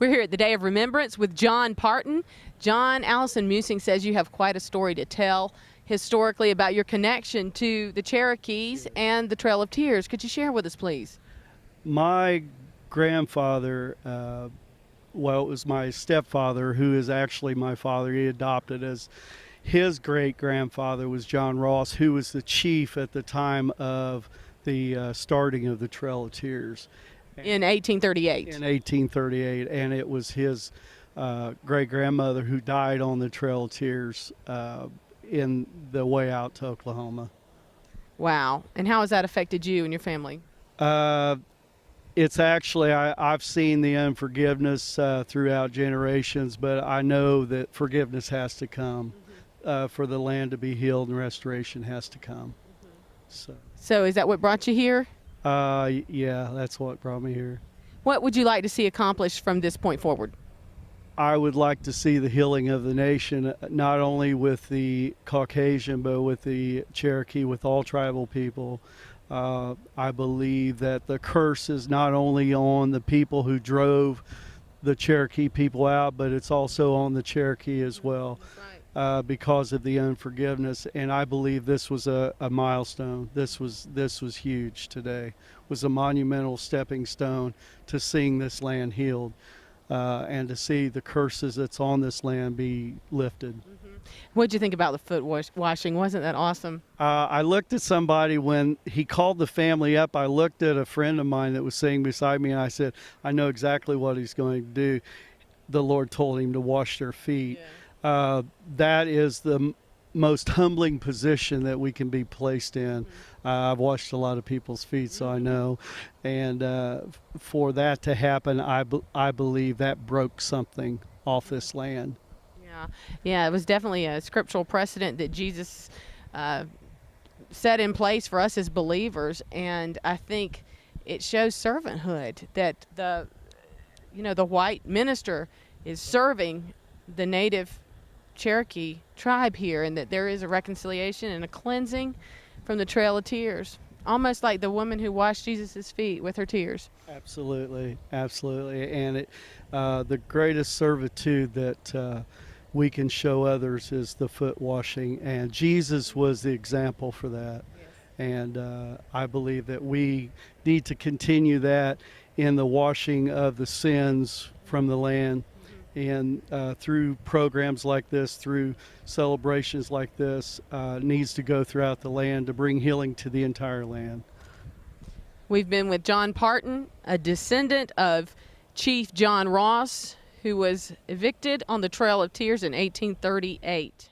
We're here at the Day of Remembrance with John Parton. John, Allison Musing says you have quite a story to tell historically about your connection to the Cherokees and the Trail of Tears. Could you share with us, please? My grandfather, well, it was my stepfather, who is actually my father. He adopted us. His great-grandfather was John Ross, who was the chief at the time of the starting of the Trail of Tears. In 1838. In 1838, and it was his great-grandmother who died on the Trail of Tears in the way out to Oklahoma. Wow. And how has that affected you and your family? It's actually, I've seen the unforgiveness throughout generations, but I know that forgiveness has to come for the land to be healed, and restoration has to come. So is that what brought you here? Yeah, that's what brought me here. What would you like to see accomplished from this point forward? I would like to see the healing of the nation, not only with the Caucasian, but with the Cherokee, with all tribal people. I believe that the curse is not only on the people who drove the Cherokee people out, but it's also on the Cherokee as well, because of the unforgiveness. And I believe this was a milestone. This was huge today. It was a monumental stepping stone to seeing this land healed. And to see the curses that's on this land be lifted. What did you think about the foot washing? Wasn't that awesome? I looked at somebody when he called the family up. I looked at a friend of mine that was sitting beside me, and I said, I know exactly what he's going to do. The Lord told him to wash their feet. Yeah. That is the most humbling position that we can be placed in. I've washed a lot of people's feet, so I know. And for that to happen, I believe that broke something off this land. Yeah, it was definitely a scriptural precedent that Jesus set in place for us as believers, and I think it shows servanthood that the white minister is serving the native Cherokee tribe here, and that there is a reconciliation and a cleansing from the Trail of Tears, almost like the woman who washed Jesus' feet with her tears. Absolutely, absolutely. And the greatest servitude that we can show others is the foot washing, and Jesus was the example for that. Yes. And I believe that we need to continue that in the washing of the sins from the land. And through programs like this, through celebrations like this, needs to go throughout the land to bring healing to the entire land. We've been with John Parton, a descendant of Chief John Ross, who was evicted on the Trail of Tears in 1838.